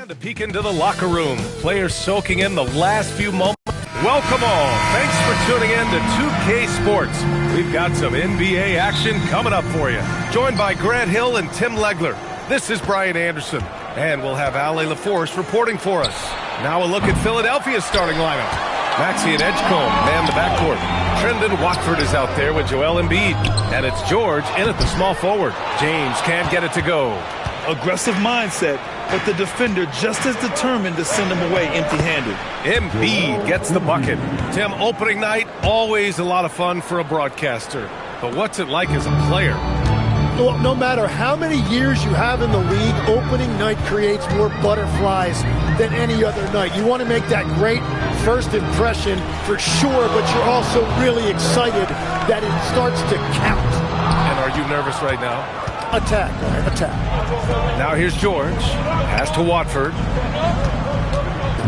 Time to peek into the locker room. Players soaking in the last few moments. Welcome all. Thanks for tuning in to 2K Sports. We've got some NBA action coming up for you. Joined by Grant Hill and Tim Legler. This is Brian Anderson. And we'll have Ale LaForce reporting for us. Now a look at Philadelphia's starting lineup. Maxey and Edgecombe man the backcourt. Trendon Watford is out there with Joel Embiid. And it's George in at the small forward. James can't get it to go. Aggressive mindset, but the defender just as determined to send him away empty-handed. Embiid gets the bucket. Tim, opening night, always a lot of fun for a broadcaster. But what's it like as a player? Well, no matter how many years you have in the league, opening night creates more butterflies than any other night. You want to make that great first impression for sure, but you're also really excited that it starts to count. And are you nervous right now? Attack, attack. Now here's George. Pass to Watford.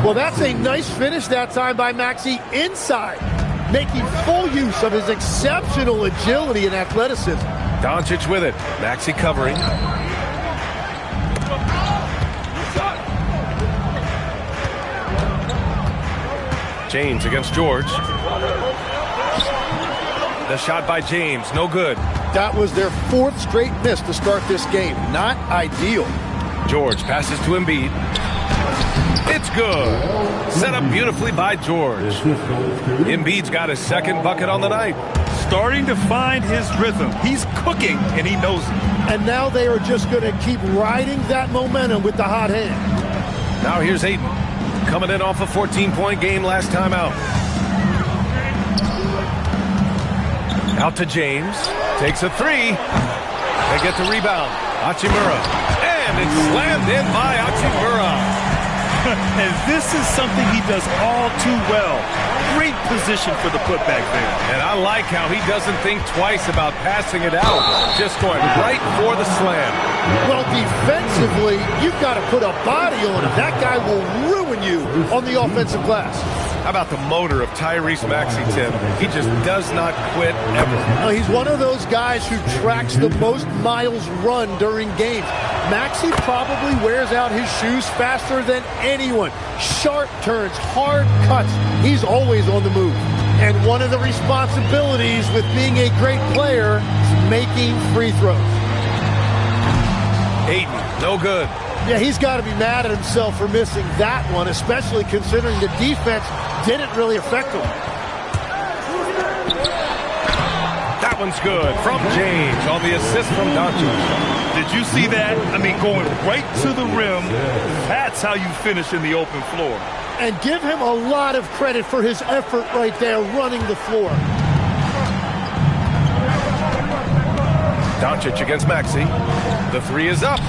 Well, that's a nice finish that time by Maxey inside, making full use of his exceptional agility and athleticism. Doncic with it. Maxey covering. James against George. The shot by James, no good. That was their fourth straight miss to start this game. Not ideal. George passes to Embiid. It's good. Set up beautifully by George. Embiid's got his second bucket on the night. Starting to find his rhythm. He's cooking, and he knows it. And now they are just going to keep riding that momentum with the hot hand. Now here's Ayton. Coming in off a 14-point game last time out. Out to James. Takes a three. They get the rebound. Hachimura. And it's slammed in by Hachimura. And this is something he does all too well. Great position for the putback there. And I like how he doesn't think twice about passing it out. Just going right for the slam. Well, defensively, you've got to put a body on him. That guy will ruin you on the offensive glass. How about the motor of Tyrese Maxey, Tim? He just does not quit ever. He's one of those guys who tracks the most miles run during games. Maxey probably wears out his shoes faster than anyone. Sharp turns, hard cuts. He's always on the move. And one of the responsibilities with being a great player is making free throws. Ayton, no good. Yeah, he's got to be mad at himself for missing that one, especially considering the defense didn't really affect him. That one's good from James on the assist from Doncic. Did you see that? I mean, going right to the rim. That's how you finish in the open floor. And give him a lot of credit for his effort right there running the floor. Doncic against Maxey. The three is up.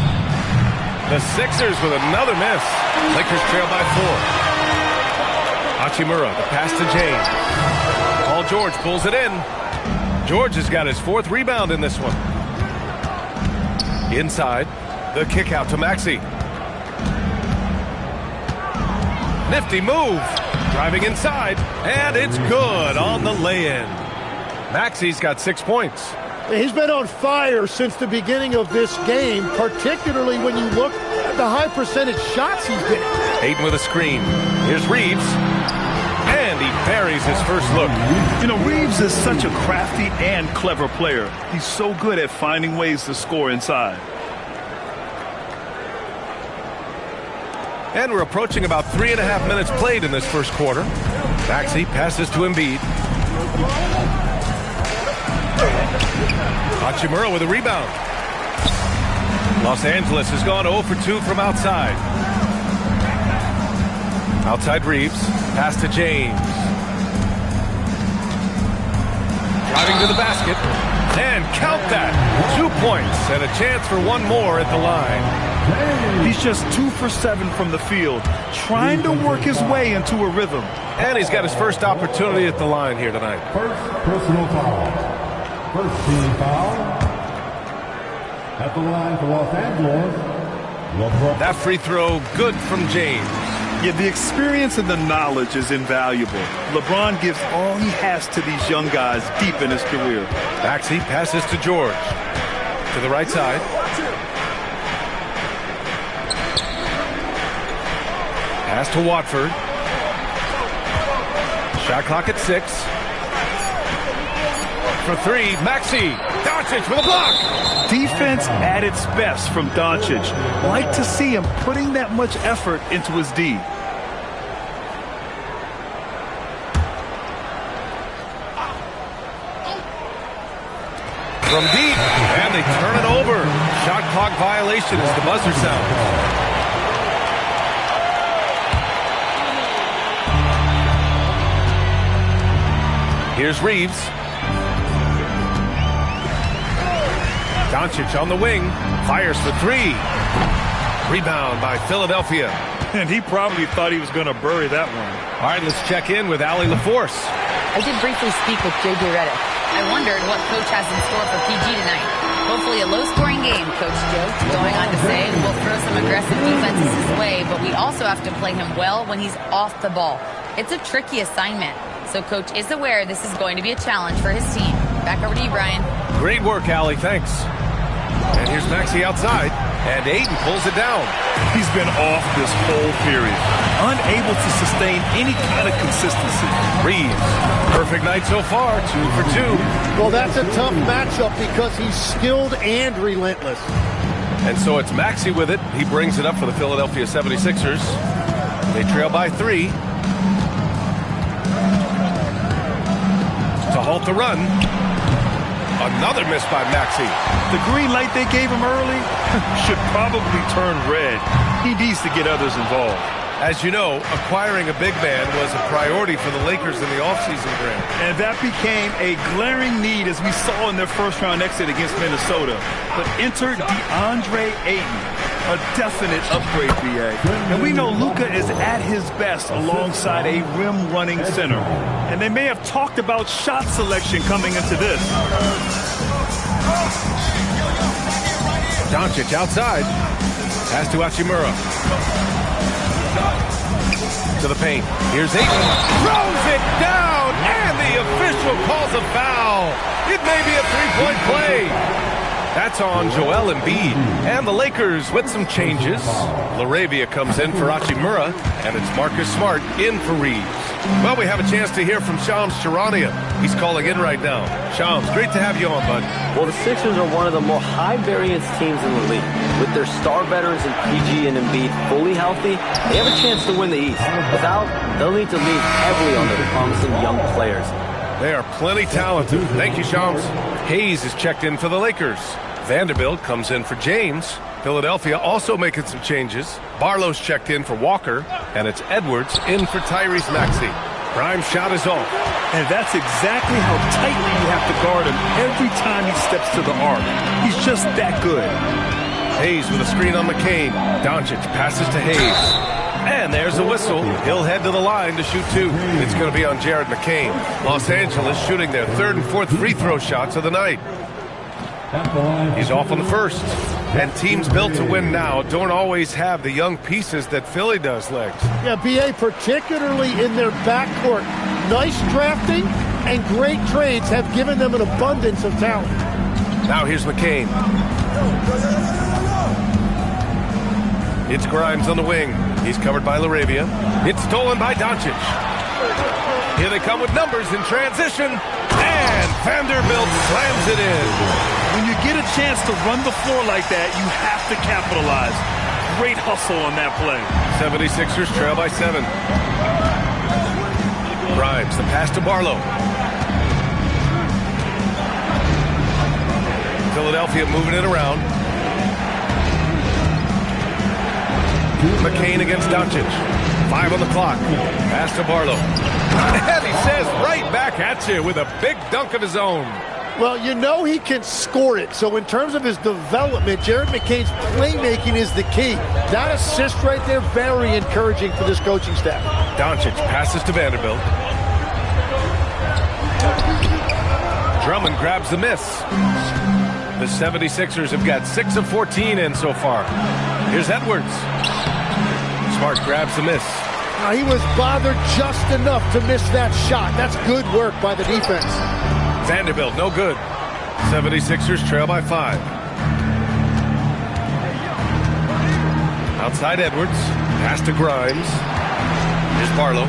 The Sixers with another miss. Lakers trail by 4. Hachimura, the pass to James. Paul George pulls it in. George has got his fourth rebound in this one. Inside, the kick out to Maxey. Nifty move. Driving inside, and it's good on the lay-in. Maxey's got 6 points. He's been on fire since the beginning of this game, particularly when you look at the high percentage shots he's getting. Ayton with a screen. Here's Reeves. And he buries his first look. You know, Reeves is such a crafty and clever player. He's so good at finding ways to score inside. And we're approaching about 3.5 minutes played in this first quarter. Maxey passes to Embiid. Hachimura with a rebound. Los Angeles has gone 0 for 2 from outside. Outside Reeves. Pass to James. Driving to the basket. And count that. 2 points and a chance for one more at the line. He's just 2 for 7 from the field, trying to work his way into a rhythm. And he's got his first opportunity at the line here tonight. First personal foul. First team foul. At the line for Los Angeles. That free throw good from James. Yeah, the experience and the knowledge is invaluable. LeBron gives all he has to these young guys deep in his career. Maxey passes to George. To the right side. Pass to Watford. Shot clock at 6. For 3, Maxey. Doncic with a block. Defense at its best from Doncic. Like to see him putting that much effort into his D. From deep, and they turn it over. Shot clock violation as the buzzer sounds. Here's Reeves. Doncic on the wing, fires for 3. Rebound by Philadelphia. And he probably thought he was going to bury that one. All right, let's check in with Allie LaForce. I did briefly speak with J.J. Redick. I wondered what Coach has in store for PG tonight. Hopefully a low-scoring game, Coach joked, going on to say, we'll throw some aggressive defenses his way, but we also have to play him well when he's off the ball. It's a tricky assignment, so Coach is aware this is going to be a challenge for his team. Back over to you, Brian. Great work, Allie. Thanks. And here's Maxey outside, and Aiden pulls it down. He's been off this whole period, unable to sustain any kind of consistency. Reeves, perfect night so far, 2 for 2. Well, that's a tough matchup because he's skilled and relentless. And so it's Maxey with it. He brings it up for the Philadelphia 76ers. They trail by 3. To halt the run. Another miss by Maxey. The green light they gave him early should probably turn red. He needs to get others involved. As you know, acquiring a big man was a priority for the Lakers in the offseason, Grant. And that became a glaring need as we saw in their first-round exit against Minnesota. But enter DeAndre Ayton, a definite upgrade, BA. And we know Luka is at his best alongside a rim-running center. And they may have talked about shot selection coming into this. Doncic outside. Pass to Hachimura. To the paint. Here's Ayton. Throws it down, and the official calls a foul. It may be a three-point play. That's on Joel Embiid. And the Lakers with some changes. LaRavia comes in for Hachimura, and it's Marcus Smart in for Reeves. Well, we have a chance to hear from Shams Charania. He's calling in right now. Shams, great to have you on, bud. Well, the Sixers are one of the more high-variance teams in the league. With their star veterans in PG and Embiid fully healthy, they have a chance to win the East. Without, they'll need to lean heavily on their promising young players. They are plenty talented. Thank you, Shams. Hayes is checked in for the Lakers. Vanderbilt comes in for James. Philadelphia also making some changes. Barlow's checked in for Walker, and it's Edwards in for Tyrese Maxey. Prime shot is off. And that's exactly how tightly you have to guard him every time he steps to the arc. He's just that good. Hayes with a screen on McCain. Doncic passes to Hayes. And there's a whistle. He'll head to the line to shoot 2. It's going to be on Jared McCain. Los Angeles shooting their 3rd and 4th free throw shots of the night. He's off on the first. And teams built to win now don't always have the young pieces that Philly does, Legs. Yeah, BA, particularly in their backcourt. Nice drafting and great trades have given them an abundance of talent. Now here's McCain. It's Grimes on the wing. He's covered by LaRavia. It's stolen by Doncic. Here they come with numbers in transition. And Vanderbilt slams it in. When you get a chance to run the floor like that, you have to capitalize. Great hustle on that play. 76ers trail by 7. Grimes, the pass to Barlow. Philadelphia moving it around. McCain against Doncic. 5 on the clock. Pass to Barlow. And he says right back at you with a big dunk of his own. Well, you know he can score it. So in terms of his development, Jared McCain's playmaking is the key. That assist right there, very encouraging for this coaching staff. Doncic passes to Vanderbilt. Drummond grabs the miss. The 76ers have got 6 of 14 in so far. Here's Edwards. Smart grabs the miss. Now, he was bothered just enough to miss that shot. That's good work by the defense. Vanderbilt, no good. 76ers trail by 5. Outside Edwards. Pass to Grimes. Here's Barlow.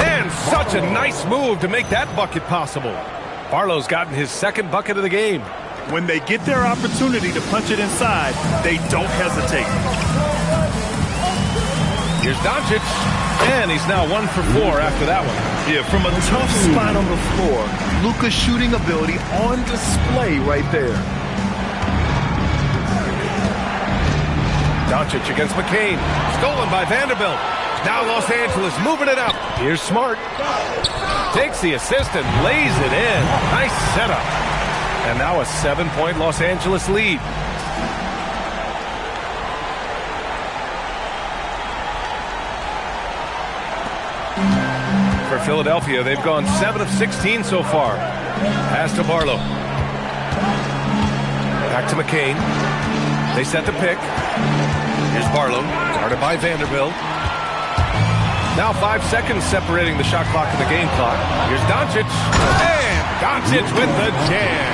And such a nice move to make that bucket possible. Barlow's gotten his second bucket of the game. When they get their opportunity to punch it inside, they don't hesitate. Here's Doncic, and he's now 1 for 4 after that one. Yeah, from a tough spot on the floor, Luka's shooting ability on display right there. Doncic against McCain, stolen by Vanderbilt. Now Los Angeles moving it up. Here's Smart. Takes the assist and lays it in. Nice setup. And now a 7-point Los Angeles lead. For Philadelphia, they've gone 7 of 16 so far. Pass to Barlow. Back to McCain. They set the pick. Here's Barlow, guarded by Vanderbilt. Now 5 seconds separating the shot clock and the game clock. Here's Doncic. And Doncic with the jam.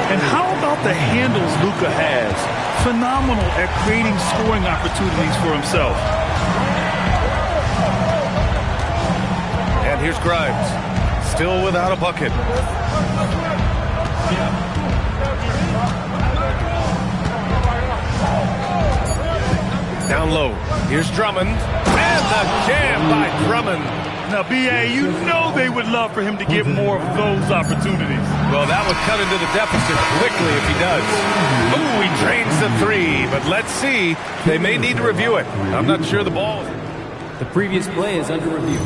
And how about the handles Luka has? Phenomenal at creating scoring opportunities for himself. And here's Grimes. Still without a bucket. Down low. Here's Drummond. And the jam by Drummond. Now, B.A., you know they would love for him to get more of those opportunities. Well, that would cut into the deficit quickly if he does. Ooh, he drains the 3, but let's see. They may need to review it. I'm not sure the ball. The previous play is under review.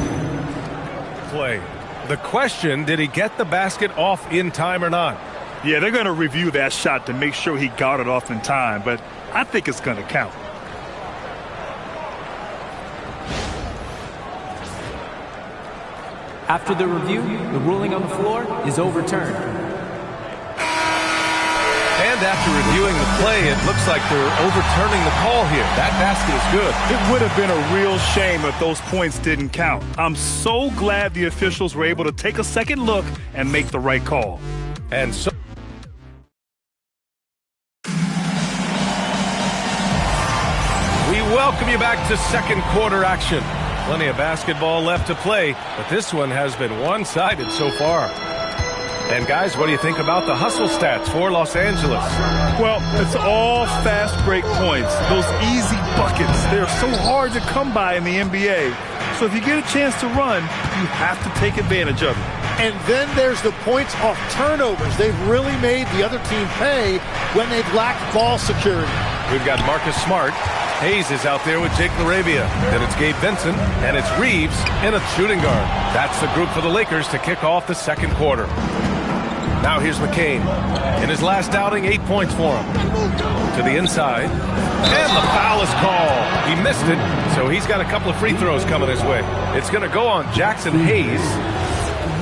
Play. The question, did he get the basket off in time or not? Yeah, they're going to review that shot to make sure he got it off in time, but I think it's going to count. After the review, the ruling on the floor is overturned. And after reviewing the play, it looks like they're overturning the call here. That basket is good. It would have been a real shame if those points didn't count. I'm so glad the officials were able to take a second look and make the right call. And so we welcome you back to second quarter action. Plenty of basketball left to play, but this one has been one-sided so far. And guys, what do you think about the hustle stats for Los Angeles? Well, it's all fast break points. Those easy buckets, they're so hard to come by in the NBA. So if you get a chance to run, you have to take advantage of it. And then there's the points off turnovers. They've really made the other team pay when they've lacked ball security. We've got Marcus Smart. Hayes is out there with Jake LaRavia. Then it's Gabe Vincent, and it's Reeves in a shooting guard. That's the group for the Lakers to kick off the second quarter. Now here's McCain. In his last outing, 8 points for him. To the inside. And the foul is called. He missed it, so he's got a couple of free throws coming his way. It's going to go on Jackson Hayes.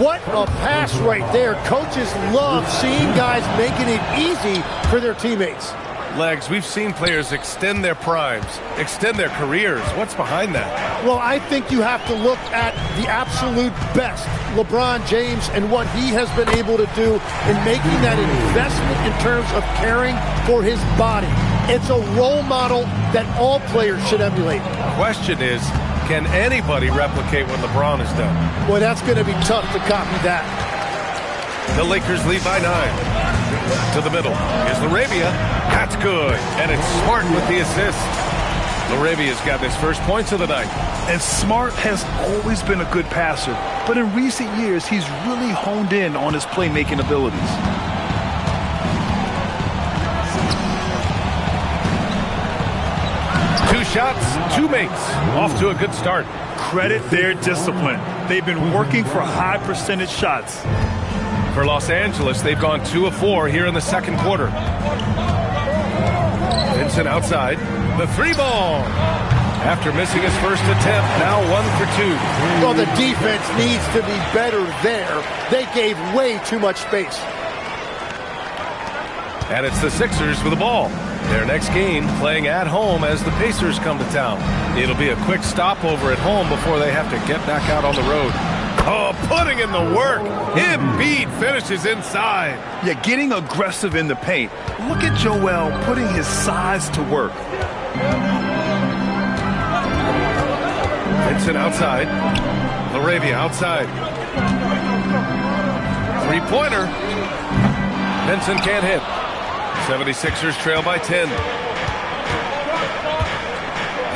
What a pass right there. Coaches love seeing guys making it easy for their teammates. Legs, we've seen players extend their primes, extend their careers. What's behind that? Well, I think you have to look at the absolute best, LeBron James, and what he has been able to do in making that investment in terms of caring for his body. It's a role model that all players should emulate. The question is, can anybody replicate what LeBron has done? Boy, that's going to be tough to copy that. The Lakers lead by 9. To the middle. Here's LaRavia. That's good. And it's Smart with the assist. LaRavia's got his first points of the night. And Smart has always been a good passer, but in recent years, he's really honed in on his playmaking abilities. Two shots, 2 makes. Off to a good start. Credit their discipline. They've been working for high percentage shots. For Los Angeles, they've gone 2 of 4 here in the second quarter. Vincent outside. The 3-ball. After missing his first attempt, now 1 for 2. Well, the defense needs to be better there. They gave way too much space. And it's the Sixers with the ball. Their next game playing at home as the Pacers come to town. It'll be a quick stopover at home before they have to get back out on the road. Oh, putting in the work. Embiid finishes inside. Yeah, getting aggressive in the paint. Look at Joel putting his size to work. Vincent outside. Laravia outside. Three-pointer. Vincent can't hit. 76ers trail by 10.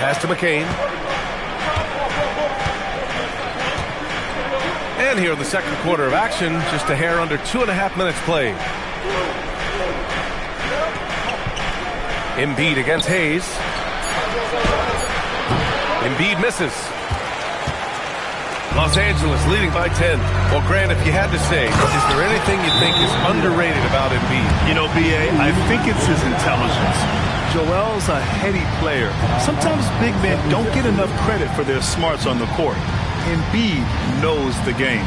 Pass to McCain. And here in the second quarter of action, just a hair under 2.5 minutes played. Embiid against Hayes. Embiid misses. Los Angeles leading by 10. Well, Grant, if you had to say, is there anything you think is underrated about Embiid? You know, B.A., I think it's his intelligence. Joel's a heady player. Sometimes big men don't get enough credit for their smarts on the court. Embiid knows the game.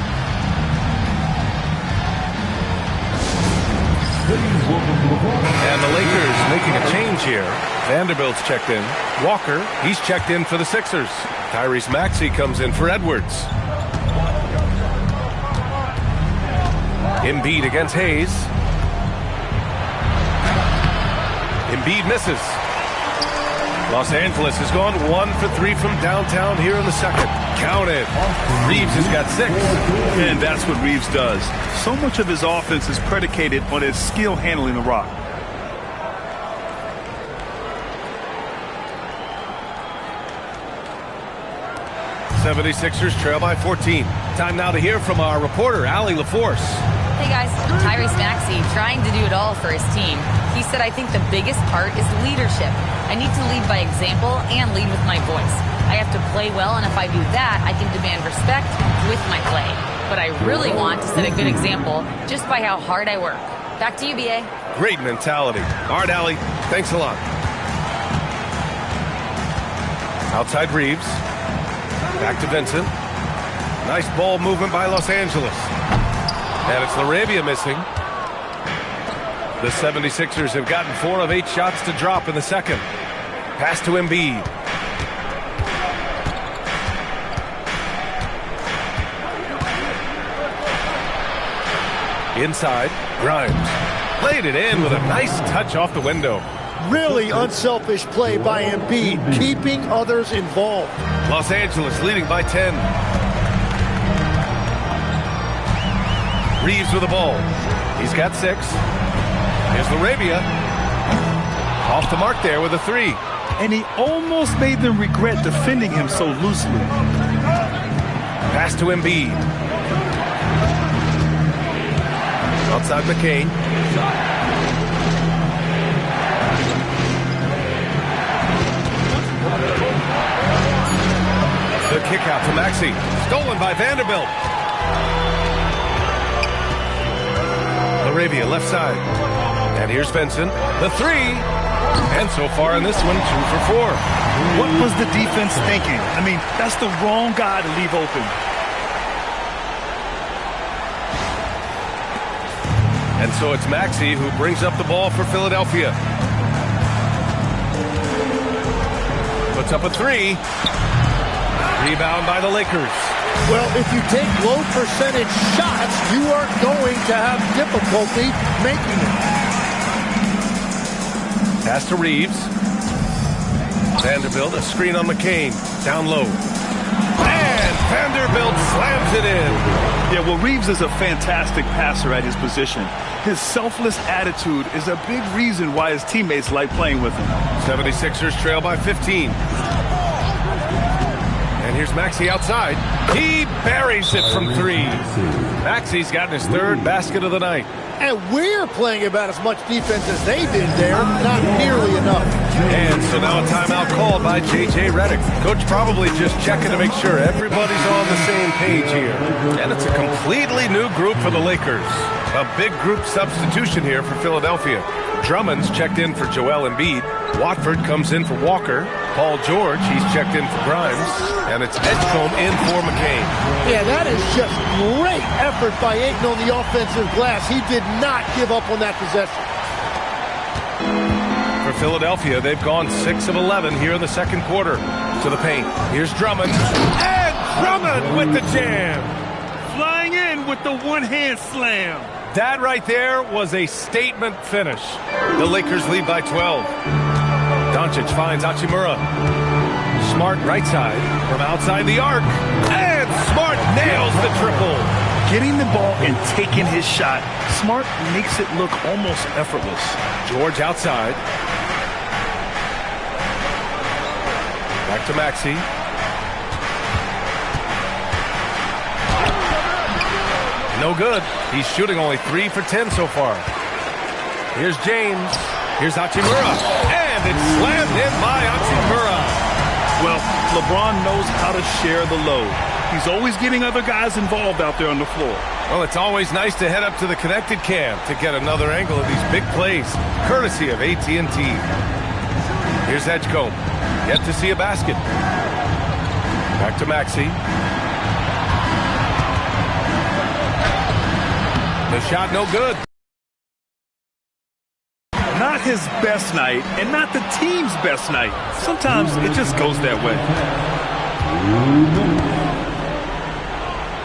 And the Lakers making a change here. Vanderbilt's checked in. Walker, he's checked in for the Sixers. Tyrese Maxey comes in for Edwards. Embiid against Hayes. Embiid misses. Los Angeles has gone 1 for 3 from downtown here in the second. Count it. Reeves has got 6. And that's what Reeves does. So much of his offense is predicated on his skill handling the rock. The 76ers trail by 14. Time now to hear from our reporter, Allie LaForce. Hey guys, Tyrese Maxey trying to do it all for his team. He said, I think the biggest part is leadership. I need to lead by example and lead with my voice. I have to play well, and if I do that, I can demand respect with my play. But I really want to set a good example just by how hard I work. Back to you, B.A. Great mentality. All right, Allie, thanks a lot. Outside Reeves. Back to Vincent. Nice ball movement by Los Angeles. And it's Laravia missing. The 76ers have gotten 4 of 8 shots to drop in the second. Pass to Embiid. Inside, Grimes. Played it in with a nice touch off the window. Really unselfish play by Embiid, keeping others involved. Los Angeles leading by 10. Reeves with the ball. He's got 6. Here's Laravia. Off the mark there with a 3. And he almost made them regret defending him so loosely. Pass to Embiid. Outside McCain. The kick out to Maxey. Stolen by Vanderbilt. Laravia left side. And here's Vincent. The 3. And so far in this one, 2 for 4. What was the defense thinking? I mean, that's the wrong guy to leave open. And so it's Maxey who brings up the ball for Philadelphia. Puts up a 3. Rebound by the Lakers. Well, if you take low percentage shots, you are going to have difficulty making it. Pass to Reeves. Vanderbilt, a screen on McCain. Down low. And Vanderbilt slams it in. Yeah, well, Reeves is a fantastic passer at his position. His selfless attitude is a big reason why his teammates like playing with him. 76ers trail by 15. And here's Maxey outside. He buries it from 3. Maxey's gotten his 3rd basket of the night. And we're playing about as much defense as they did there. Not nearly enough. And so now a timeout called by J.J. Redick. Coach probably just checking to make sure everybody's on the same page here. And it's a completely new group for the Lakers. A big group substitution here for Philadelphia. Drummond's checked in for Joel Embiid. Watford comes in for Walker. Paul George, he's checked in for Grimes. And it's Edgecombe in for McCain. Yeah, that is just great effort by Ayton on the offensive glass. He did not give up on that possession. For Philadelphia, they've gone 6 of 11 here in the second quarter. To the paint. Here's Drummond. And Drummond with the jam. Flying in with the one-hand slam. That right there was a statement finish. The Lakers lead by 12. Doncic finds Hachimura. Smart right side from outside the arc. And Smart nails the triple. Getting the ball and taking his shot, Smart makes it look almost effortless. George outside. Back to Maxey. No good. He's shooting only 3 for 10 so far. Here's James. Here's Hachimura. And it's slammed in by Hachimura. Well, LeBron knows how to share the load. He's always getting other guys involved out there on the floor. Well, it's always nice to head up to the connected cam to get another angle of these big plays, courtesy of AT&T. Here's Edgecombe. Yet to see a basket. Back to Maxey. The shot no good. Not his best night, and not the team's best night. Sometimes it just goes that way.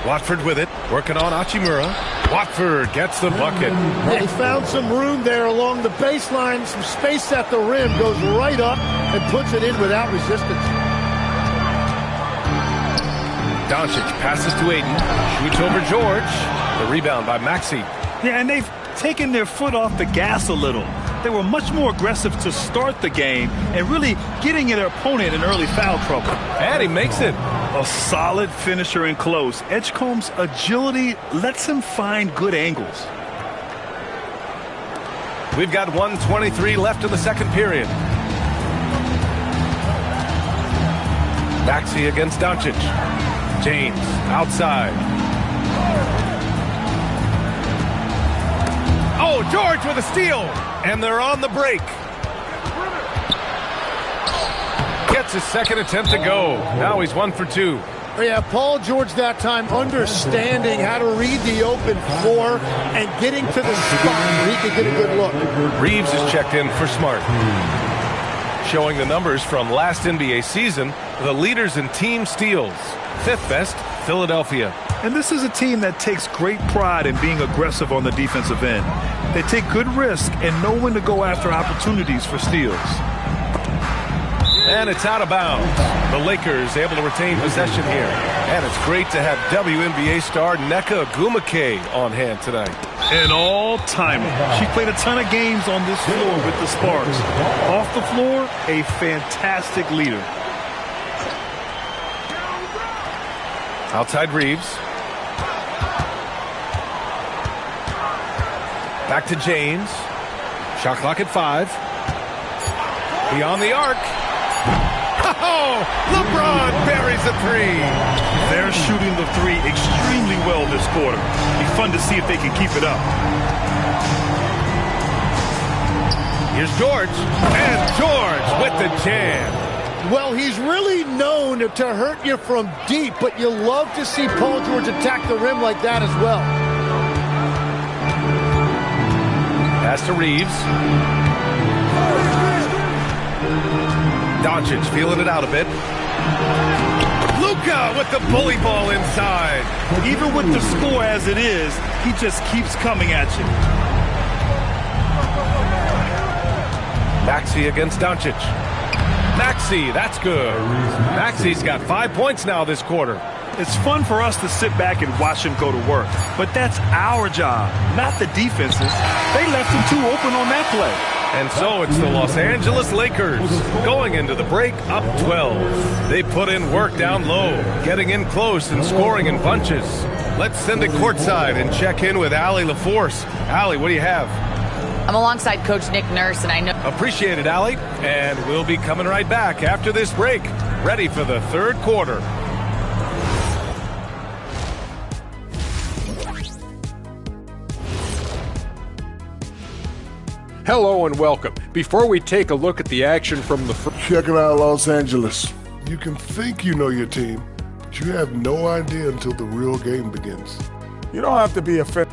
Watford with it, working on Hachimura. Watford gets the bucket. They found some room there along the baseline, some space at the rim, goes right up and puts it in without resistance. Doncic passes to Aiden, shoots over George. The rebound by Maxey. Yeah, and they've taken their foot off the gas a little. They were much more aggressive to start the game and really getting their opponent in early foul trouble. And he makes it. A solid finisher in close. Edgecombe's agility lets him find good angles. We've got 1:23 left in the second period. Maxey against Doncic. James outside. Oh, George with a steal. And they're on the break. Gets his second attempt to go. Now he's 1 for 2. Yeah, Paul George that time understanding how to read the open floor and getting to the spot where he could get a good look. Reeves is checked in for Smart. Showing the numbers from last NBA season, the leaders in team steals. 5th best, Philadelphia. And this is a team that takes great pride in being aggressive on the defensive end. They take good risk and know when to go after opportunities for steals. And it's out of bounds. The Lakers able to retain possession here. And it's great to have WNBA star Nneka Ogwumike on hand tonight. An all-timer. She played a ton of games on this floor with the Sparks. Off the floor, a fantastic leader. Outside Reeves. Back to James. Shot clock at 5. Beyond the arc. Oh, LeBron buries a 3. They're shooting the 3 extremely well this quarter. Be fun to see if they can keep it up. Here's George. And George with the jam. Well, he's really known to hurt you from deep, but you love to see Paul George attack the rim like that as well. Pass to Reeves. Doncic feeling it out a bit. Luka with the bully ball inside. Even with the score as it is, he just keeps coming at you. Maxey against Doncic. Maxey, that's good. Maxey's got 5 points now this quarter. It's fun for us to sit back and watch him go to work, but that's our job, not the defense's. They left him too open on that play. And so it's the Los Angeles Lakers going into the break up 12. They put in work down low, getting in close and scoring in bunches. Let's send it courtside and check in with Allie LaForce. Allie, what do you have? I'm alongside Coach Nick Nurse, and I know... Appreciate it, Allie. And we'll be coming right back after this break, ready for the third quarter. Hello and welcome. Before we take a look at the action from the first... Check it out, Los Angeles. You can think you know your team, but you have no idea until the real game begins. You don't have to be a fan.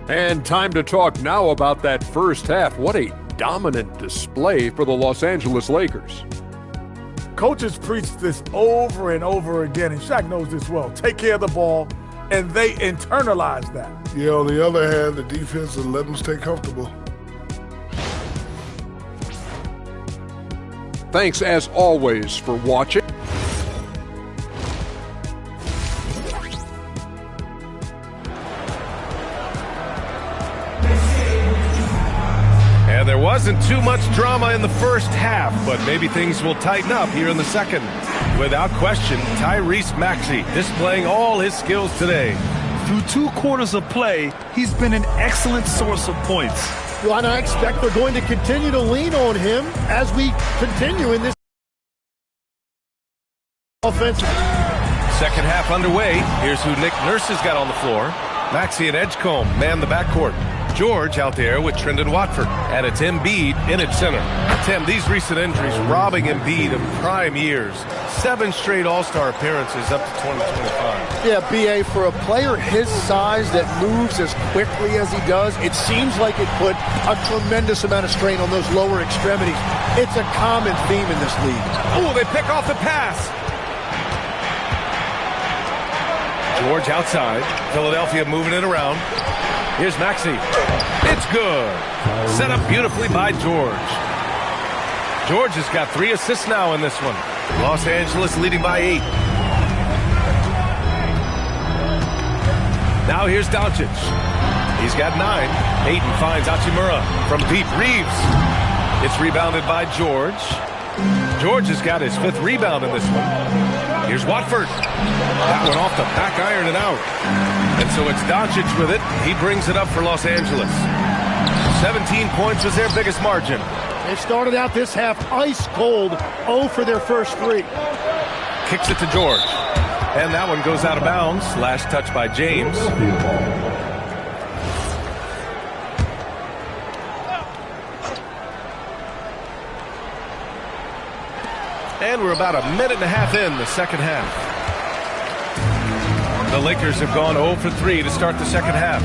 And time to talk now about that first half. What a dominant display for the Los Angeles Lakers. Coaches preach this over and over again, and Shaq knows this well. Take care of the ball, and they internalize that. Yeah, on the other hand, the defense will let them stay comfortable. Thanks, as always, for watching. And there wasn't too much drama in the first half, but maybe things will tighten up here in the second. Without question, Tyrese Maxey displaying all his skills today. Through 2 quarters of play, he's been an excellent source of points. Well, and I expect they're going to continue to lean on him as we continue in this offensive. Second half underway. Here's who Nick Nurse has got on the floor. Maxey and Edgecombe man the backcourt. George out there with Trendon Watford. And it's Embiid in at center. Tim, these recent injuries robbing Embiid of prime years. 7 straight All-Star appearances up to 2025. Yeah, B.A., for a player his size that moves as quickly as he does, it seems like it put a tremendous amount of strain on those lower extremities. It's a common theme in this league. Oh, they pick off the pass. George outside. Philadelphia moving it around. Here's Maxey. It's good. Set up beautifully by George. George has got 3 assists now in this one. Los Angeles leading by 8. Now here's Doncic. He's got 9. Ayton finds Hachimura from deep. Reeves. It's rebounded by George. George has got his 5th rebound in this one. Here's Watford. That one off the back iron and out. And so it's Doncic with it. He brings it up for Los Angeles. 17 points was their biggest margin. They started out this half ice cold, 0 for their first 3. Kicks it to George. And that one goes out of bounds. Last touch by James. And we're about a minute and a half in the second half. The Lakers have gone 0 for 3 to start the second half.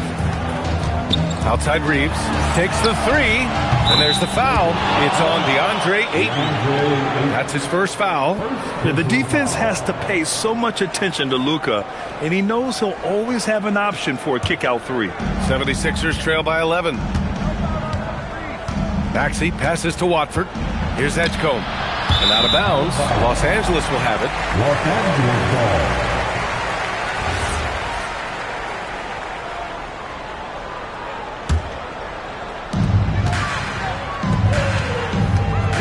Outside Reeves takes the 3, and there's the foul. It's on DeAndre Ayton. That's his first foul. Yeah, the defense has to pay so much attention to Luka, and he knows he'll always have an option for a kick-out 3. 76ers trail by 11. Maxey passes to Watford. Here's Edgecombe. And out of bounds. Los Angeles will have it. Los Angeles ball.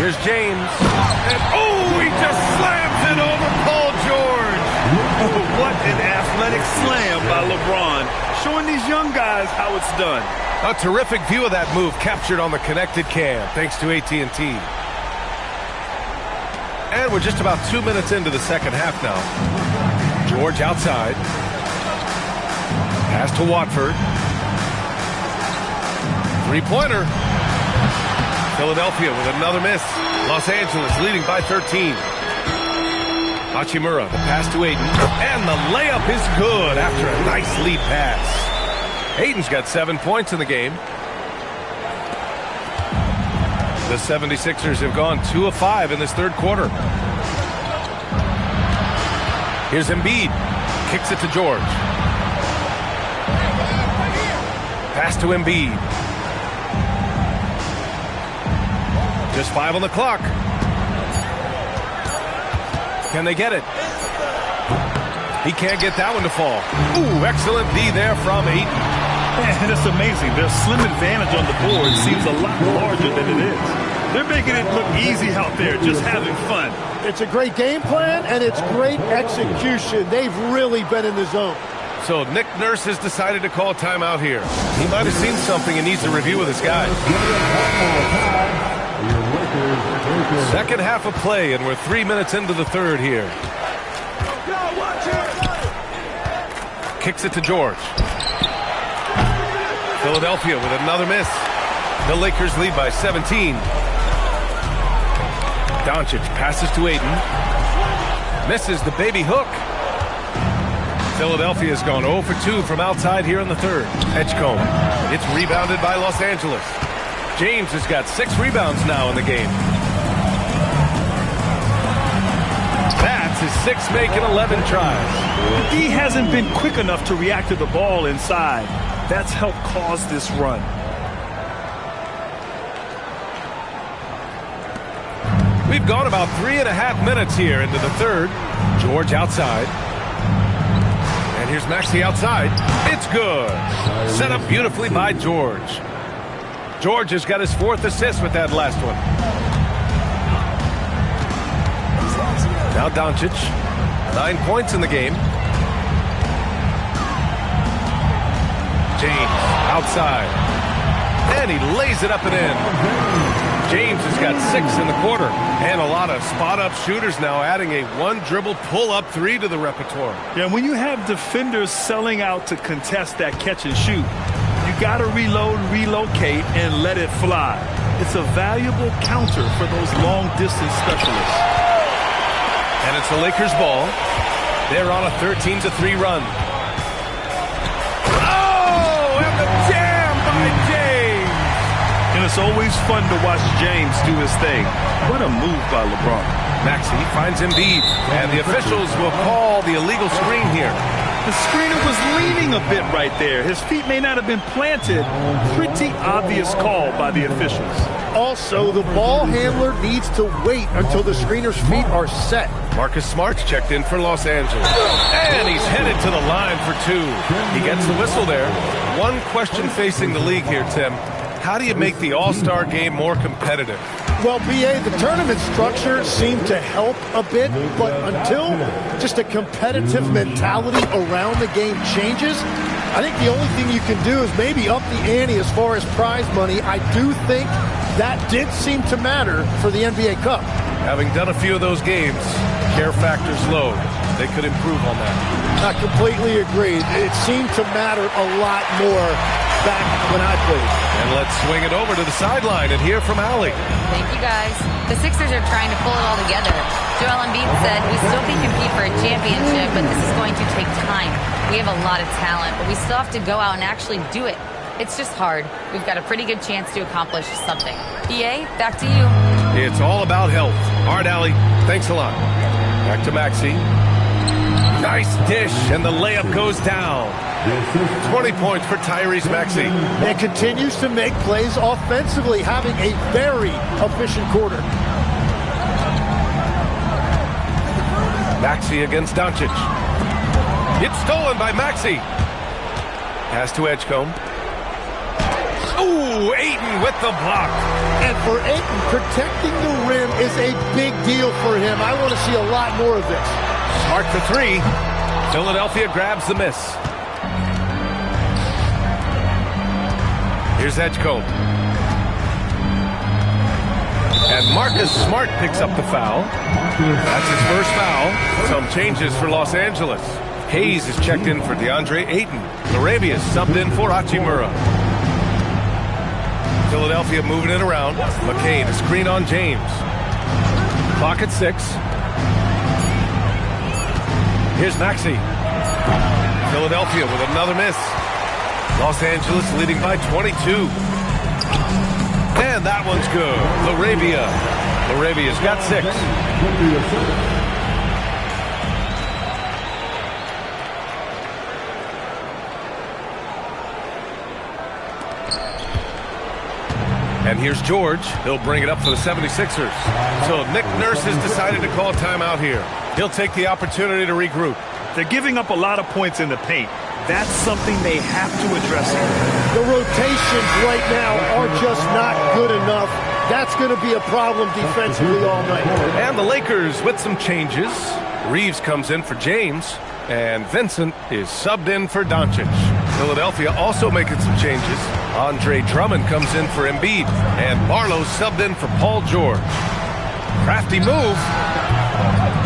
Here's James. And oh, he just slams it over Paul George. What an athletic slam by LeBron, showing these young guys how it's done. A terrific view of that move captured on the connected cam, thanks to AT&T. And we're just about 2 minutes into the second half now. George outside. Pass to Watford. 3-pointer. Philadelphia with another miss. Los Angeles leading by 13. Hachimura, the pass to Ayton. And the layup is good after a nice lead pass. Ayton's got 7 points in the game. The 76ers have gone 2 of 5 in this third quarter. Here's Embiid. Kicks it to George. Pass to Embiid. Just 5 on the clock. Can they get it? He can't get that one to fall. Ooh, excellent D there from Ayton. And it's amazing. Their slim advantage on the board seems a lot larger than it is. They're making it look easy out there, just having fun. It's a great game plan, and it's great execution. They've really been in the zone. So Nick Nurse has decided to call timeout here. He might have seen something and needs a review with his guys. Second half of play, and we're 3 minutes into the third here. Kicks it to George. Philadelphia with another miss. The Lakers lead by 17. Doncic passes to Ayton. Misses the baby hook. Philadelphia has gone 0 for 2 from outside here in the third. Edgecombe. It's rebounded by Los Angeles. James has got 6 rebounds now in the game. That's his 6th make in 11 tries. He hasn't been quick enough to react to the ball inside. That's helped cause this run. We've gone about 3.5 minutes here into the third. George outside. And here's Maxey outside. It's good. Set up beautifully by George. George has got his 4th assist with that last one. Now Doncic. 9 points in the game. James outside. And he lays it up and in. James has got 6 in the quarter. And a lot of spot-up shooters now, adding a one-dribble pull-up 3 to the repertoire. Yeah, when you have defenders selling out to contest that catch and shoot, you got to reload, relocate, and let it fly. It's a valuable counter for those long-distance specialists. And it's the Lakers' ball. They're on a 13-3 run. Oh, and the jam by James. And it's always fun to watch James do his thing. What a move by LeBron. Maxey finds Embiid, and the officials will call the illegal screen here. The screener was leaning a bit right there. His feet may not have been planted. Pretty obvious call by the officials. Also, the ball handler needs to wait until the screener's feet are set. Marcus Smart's checked in for Los Angeles. And he's headed to the line for 2. He gets the whistle there. One question facing the league here, Tim. How do you make the All-Star game more competitive? Well, B.A., the tournament structure seemed to help a bit, but until just a competitive mentality around the game changes, I think the only thing you can do is maybe up the ante as far as prize money. I do think that did seem to matter for the NBA Cup. Having done a few of those games, care factor's low. They could improve on that. I completely agree. It seemed to matter a lot more back when I played. And let's swing it over to the sideline and hear from Allie. Thank you, guys. The Sixers are trying to pull it all together. Joel Embiid said, we still can compete for a championship, but this is going to take time. We have a lot of talent, but we still have to go out and actually do it. It's just hard. We've got a pretty good chance to accomplish something. BA, back to you. It's all about health. All right, Allie, thanks a lot. Back to Maxey. Nice dish, and the layup goes down. 20 points for Tyrese Maxey. And continues to make plays offensively, having a very efficient quarter. Maxey against Doncic. It's stolen by Maxey. Pass to Edgecombe. Ooh, Ayton with the block. And for Ayton, protecting the rim is a big deal for him. I want to see a lot more of this. Smart for 3. Philadelphia grabs the miss. Here's Edgecombe. And Marcus Smart picks up the foul. That's his first foul. Some changes for Los Angeles. Hayes is checked in for DeAndre Ayton. Arabia is subbed in for Hachimura. Philadelphia moving it around. McCain, a screen on James. Clock at 6. Here's Maxey. Philadelphia with another miss. Los Angeles leading by 22. And that one's good. Larabia's got 6. And here's George. He'll bring it up for the 76ers. So Nick Nurse has decided to call timeout here. He'll take the opportunity to regroup. They're giving up a lot of points in the paint. That's something they have to address here. The rotations right now are just not good enough. That's going to be a problem defensively all night. And the Lakers with some changes. Reeves comes in for James, and Vincent is subbed in for Doncic. Philadelphia also making some changes. Andre Drummond comes in for Embiid, and Barlow subbed in for Paul George. Crafty move,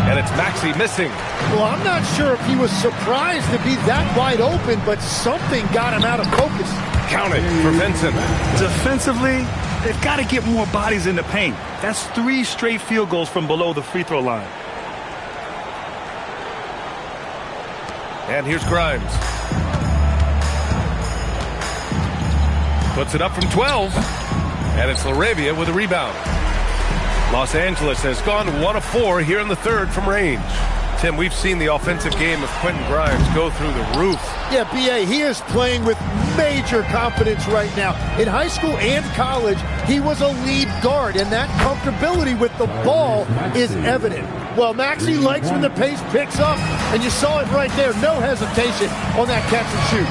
and it's Maxey missing. Well, I'm not sure if he was surprised to be that wide open, but something got him out of focus. Count it for Vincent. Defensively, they've got to get more bodies in the paint. That's 3 straight field goals from below the free throw line. And here's Grimes. Puts it up from 12. And it's Laravia with a rebound. Los Angeles has gone 1 of 4 here in the third from range. Tim, we've seen the offensive game of Quentin Grimes go through the roof. Yeah, B.A., he is playing with major confidence right now. In high school and college, he was a lead guard, and that comfortability with the ball is evident. Well, Maxey likes when the pace picks up, and you saw it right there. No hesitation on that catch and shoot.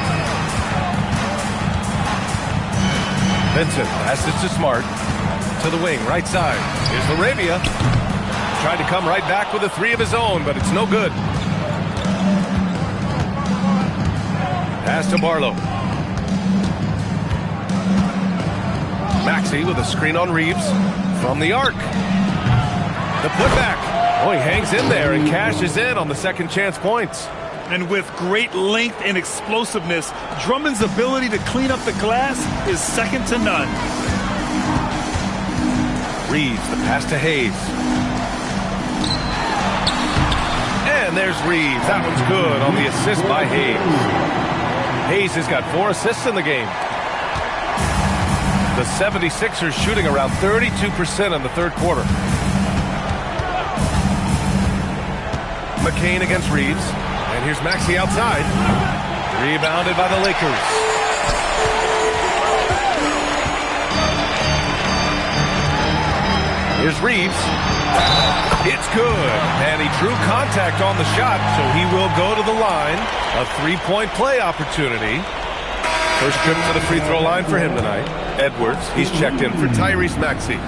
Vincent passes to Smart. To the wing, right side. Here's Laravia. Tried to come right back with a three of his own, but it's no good. Pass to Barlow. Maxey with a screen on Reeves. From the arc. The putback. Oh, he hangs in there and cashes in on the second chance points. And with great length and explosiveness, Drummond's ability to clean up the glass is second to none. Reeves, the pass to Hayes. And there's Reeves. That one's good on the assist by Hayes. Hayes has got 4 assists in the game. The 76ers shooting around 32% in the third quarter. McCain against Reeves. And here's Maxey outside. Rebounded by the Lakers. Here's Reeves. It's good. And he drew contact on the shot, so he will go to the line. A three-point play opportunity. First trip to the free throw line for him tonight. Edwards, he's checked in for Tyrese Maxey.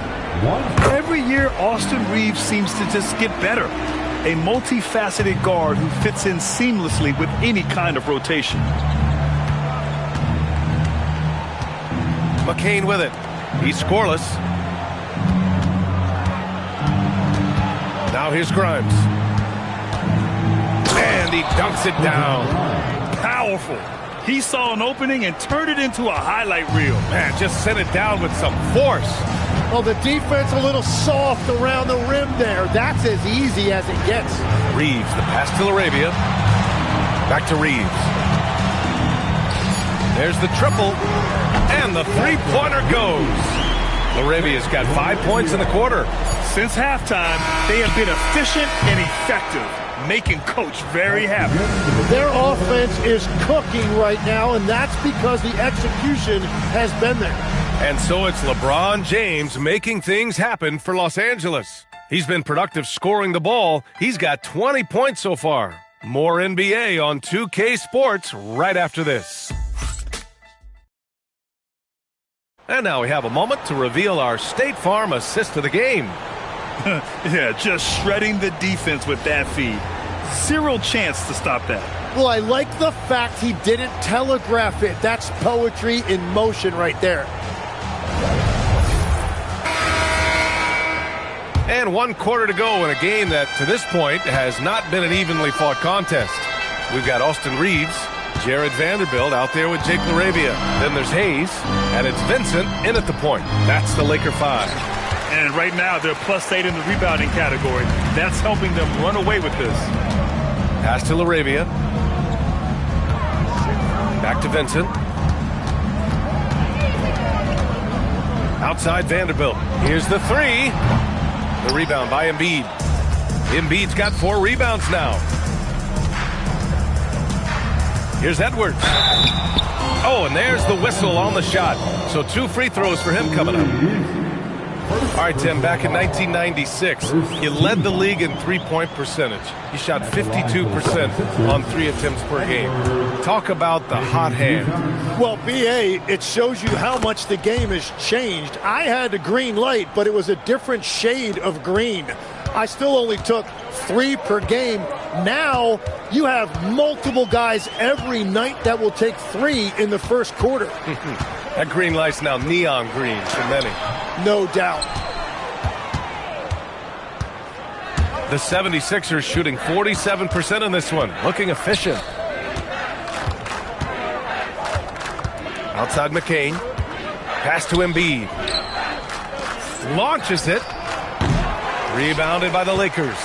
Every year, Austin Reeves seems to just get better. A multifaceted guard who fits in seamlessly with any kind of rotation. McCain with it. He's scoreless. Now here's Grimes. And he dunks it down. Powerful. He saw an opening and turned it into a highlight reel. Man, just sent it down with some force. Well, the defense a little soft around the rim there. That's as easy as it gets. Reeves, the pass to Laravia. Back to Reeves. There's the triple. And the three-pointer goes. Laravia's got 5 points in the quarter. Since halftime, they have been efficient and effective, making Coach very happy. Their offense is cooking right now, and that's because the execution has been there. And so it's LeBron James making things happen for Los Angeles. He's been productive scoring the ball. He's got 20 points so far. More NBA on 2K Sports right after this. And now we have a moment to reveal our State Farm assist of the game. Yeah, just shredding the defense with that feed. Zero chance to stop that. Well, I like the fact he didn't telegraph it. That's poetry in motion right there. And 1 quarter to go in a game that, to this point, has not been an evenly fought contest. We've got Austin Reeves, Jared Vanderbilt out there with Jake Laravia. Then there's Hayes, and it's Vincent in at the point. That's the Laker 5. And right now, they're +8 in the rebounding category. That's helping them run away with this. Pass to Laravia. Back to Vincent. Outside Vanderbilt. Here's the three. The rebound by Embiid. Embiid's got 4 rebounds now. Here's Edwards. Oh, and there's the whistle on the shot. So 2 free throws for him coming up. All right, Tim, back in 1996, he led the league in three-point percentage. He shot 52% on 3 attempts per game. Talk about the hot hand. Well, B.A., it shows you how much the game has changed. I had a green light, but it was a different shade of green. I still only took 3 per game. Now you have multiple guys every night that will take 3 in the first quarter. That green light's now neon green for many. No doubt. The 76ers shooting 47% in this one. Looking efficient. Outside McCain. Pass to Embiid. Launches it. Rebounded by the Lakers.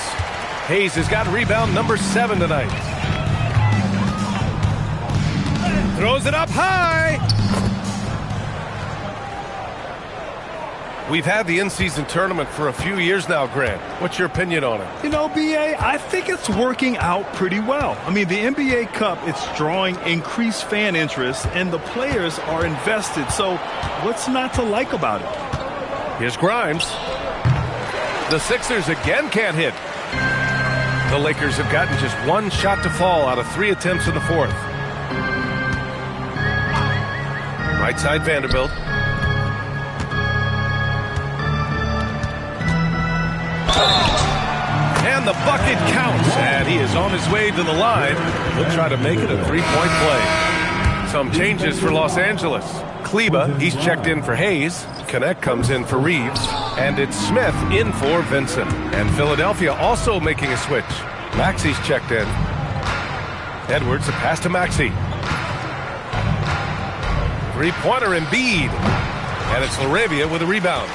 Hayes has got rebound number 7 tonight. Throws it up high. We've had the in-season tournament for a few years now, Grant. What's your opinion on it? You know, B.A., I think it's working out pretty well. I mean, the NBA Cup, it's drawing increased fan interest, and the players are invested. So what's not to like about it? Here's Grimes. The Sixers again can't hit. The Lakers have gotten just one shot to fall out of 3 attempts in the fourth. Right side, Vanderbilt. And the bucket counts, and he is on his way to the line. He'll try to make it a 3-point play. Some changes for Los Angeles. Kleba, he's checked in for Hayes. Connect comes in for Reeves. And it's Smith in for Vincent. And Philadelphia also making a switch. Maxi's checked in. Edwards, a pass to Maxi. Three-pointer Embiid. And it's LaRavia with a rebound.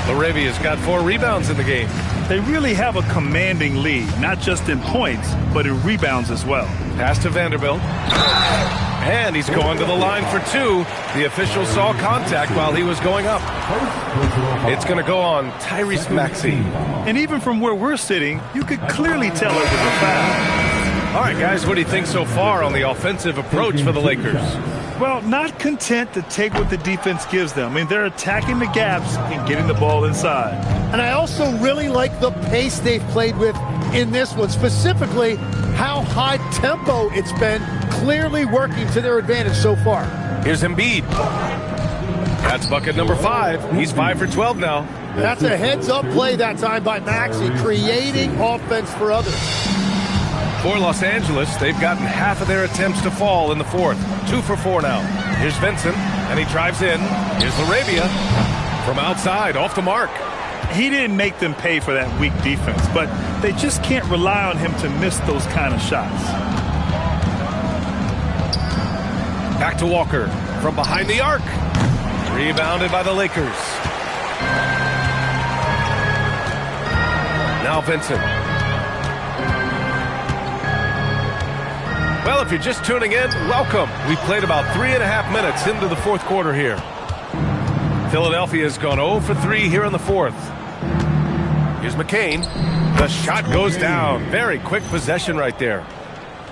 LaRavia's got 4 rebounds in the game. They really have a commanding lead, not just in points, but in rebounds as well. Pass to Vanderbilt. And he's going to the line for 2. The official saw contact while he was going up. It's going to go on Tyrese Maxey. And even from where we're sitting, you could clearly tell it was a foul. All right, guys, what do you think so far on the offensive approach for the Lakers? Well, not content to take what the defense gives them. I mean, they're attacking the gaps and getting the ball inside. And I also really like the pace they've played with in this one, specifically how high tempo it's been, clearly working to their advantage so far. Here's Embiid. That's bucket number 5. He's 5 for 12 now. That's a heads-up play that time by Maxey, creating offense for others. For Los Angeles, they've gotten half of their attempts to fall in the fourth. 2 for 4 now. Here's Vincent, and he drives in. Here's LaRavia from outside, off the mark. He didn't make them pay for that weak defense, but they just can't rely on him to miss those kind of shots. Back to Walker from behind the arc. Rebounded by the Lakers. Now Vincent. Well, if you're just tuning in, welcome. We played about 3.5 minutes into the fourth quarter here. Philadelphia's gone 0 for 3 here in the fourth. Here's McCain. The shot goes down. Very quick possession right there.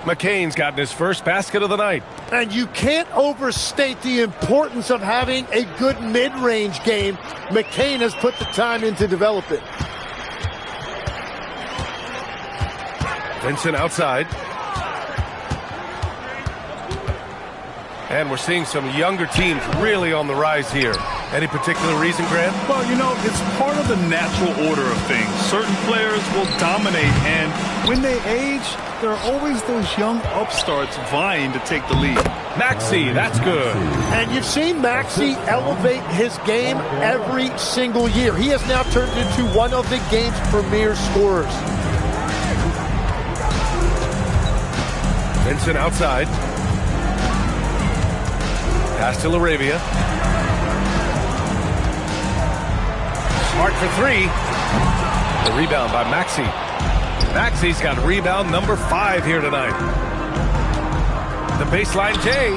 McCain's gotten his first basket of the night. And you can't overstate the importance of having a good mid-range game. McCain has put the time in to develop it. Vincent outside. And we're seeing some younger teams really on the rise here. Any particular reason, Grant? Well, you know, it's part of the natural order of things. Certain players will dominate, and when they age, there are always those young upstarts vying to take the lead. Maxey, that's good. And you've seen Maxey elevate his game every single year. He has now turned into one of the game's premier scorers. Vincent outside. Pass to LaRavia. Smart for 3. The rebound by Maxey. Maxey's got rebound number 5 here tonight. The baseline J.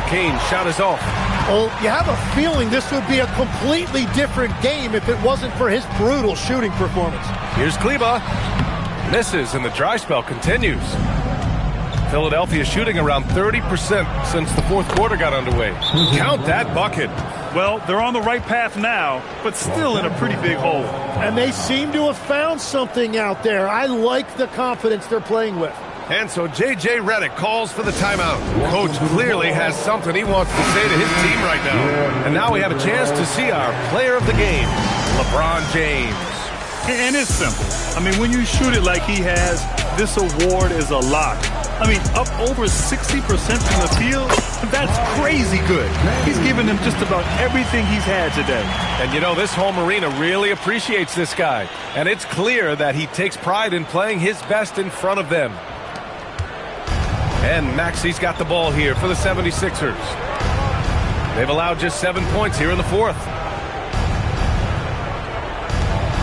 McCain's shot is off. Well, you have a feeling this would be a completely different game if it wasn't for his brutal shooting performance. Here's Kleba. Misses, and the dry spell continues. Philadelphia shooting around 30% since the fourth quarter got underway. Count that bucket. Well, they're on the right path now, but still in a pretty big hole. And they seem to have found something out there. I like the confidence they're playing with. And so J.J. Redick calls for the timeout. Coach clearly has something he wants to say to his team right now. And now we have a chance to see our player of the game, LeBron James. And it's simple. I mean, when you shoot it like he has, this award is a lock. I mean, up over 60% from the field, that's crazy good. He's given them just about everything he's had today. And you know, this home arena really appreciates this guy. And it's clear that he takes pride in playing his best in front of them. And Maxey's got the ball here for the 76ers. They've allowed just 7 points here in the fourth.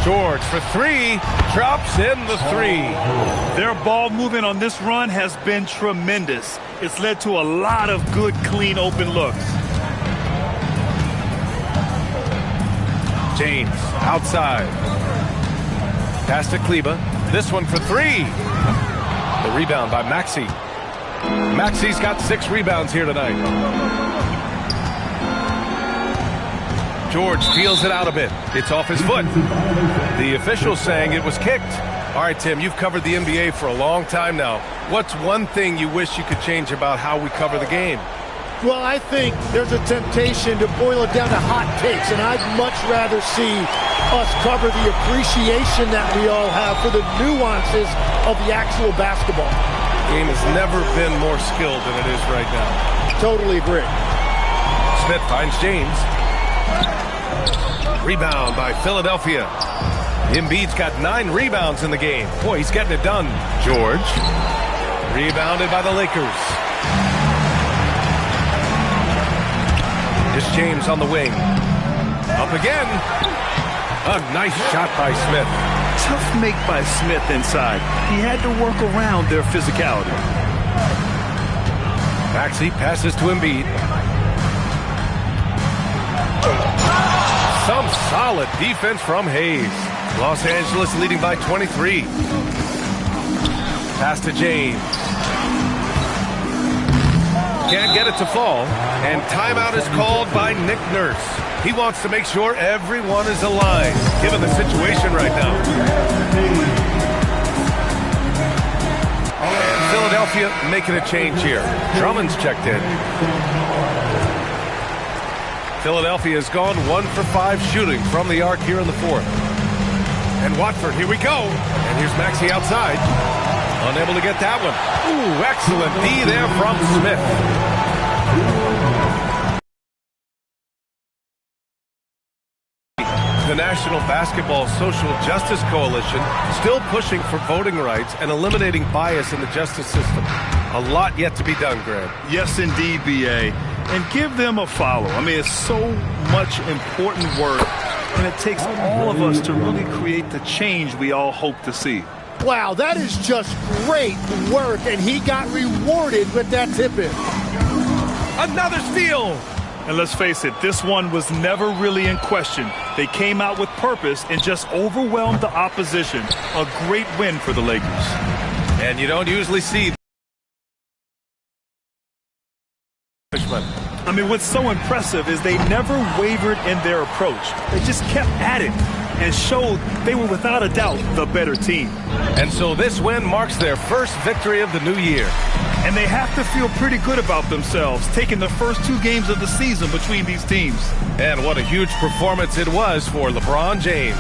George for 3, drops in the 3. Their ball movement on this run has been tremendous. It's led to a lot of good, clean, open looks. James outside. Pass to Kleba. This one for three. The rebound by Maxey. Maxey's got 6 rebounds here tonight. George feels it out a bit. It's off his foot. The official's saying it was kicked. All right, Tim, you've covered the NBA for a long time now. What's one thing you wish you could change about how we cover the game? Well, I think there's a temptation to boil it down to hot takes, and I'd much rather see us cover the appreciation that we all have for the nuances of the actual basketball. The game has never been more skilled than it is right now. Totally agree. Smith finds James. Rebound by Philadelphia. Embiid's got 9 rebounds in the game. Boy, he's getting it done. George. Rebounded by the Lakers. Here's James on the wing. Up again. A nice shot by Smith. Tough make by Smith inside. He had to work around their physicality. Maxey passes to Embiid. Some solid defense from Hayes. Los Angeles leading by 23. Pass to James. Can't get it to fall. And timeout is called by Nick Nurse. He wants to make sure everyone is aligned, given the situation right now. And Philadelphia making a change here. Drummond's checked in. Philadelphia has gone 1 for 5 shooting from the arc here in the 4th. And Watford, here we go. And here's Maxey outside. Unable to get that one. Ooh, excellent D there from Smith. The National Basketball Social Justice Coalition still pushing for voting rights and eliminating bias in the justice system. A lot yet to be done, Greg. Yes, indeed, B.A. And give them a follow. I mean, it's so much important work, and it takes all of us to really create the change we all hope to see. Wow, that is just great work, and he got rewarded with that tip-in. Another steal! And let's face it, this one was never really in question. They came out with purpose and just overwhelmed the opposition. A great win for the Lakers. And you don't usually see. I mean, what's so impressive is they never wavered in their approach. They just kept at it and showed they were without a doubt the better team. And so this win marks their first victory of the new year. And they have to feel pretty good about themselves, taking the first 2 games of the season between these teams. And what a huge performance it was for LeBron James.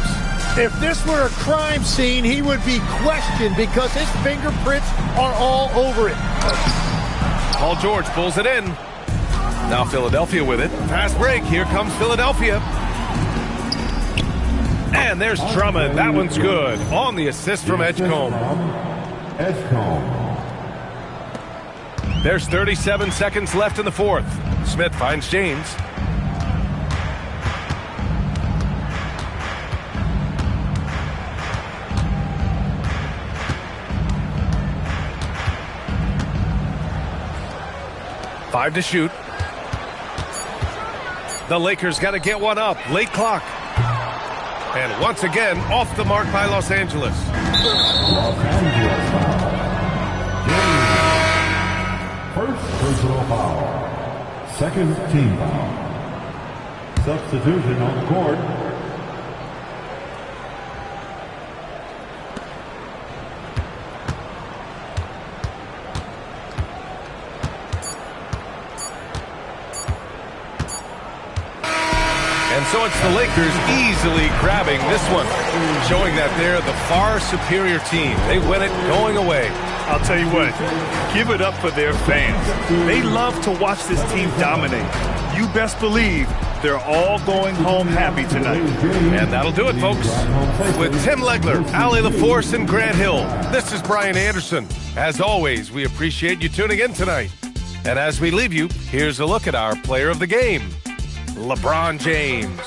If this were a crime scene, he would be questioned because his fingerprints are all over it. Paul George pulls it in. Now Philadelphia with it. Fast break. Here comes Philadelphia. And there's Drummond. That one's good. On the assist from Edgecombe. There's 37 seconds left in the 4th. Smith finds James. Five to shoot. The Lakers got to get one up. Late clock. And once again, off the mark by Los Angeles. First personal foul. Second team foul. Substitution on the court. And so it's the Lakers easily grabbing this one, showing that they're the far superior team. They win it going away. I'll tell you what, give it up for their fans. They love to watch this team dominate. You best believe they're all going home happy tonight. And that'll do it, folks. With Tim Legler, Allie LaForce, and Grant Hill, this is Brian Anderson. As always, we appreciate you tuning in tonight. And as we leave you, here's a look at our player of the game, LeBron James.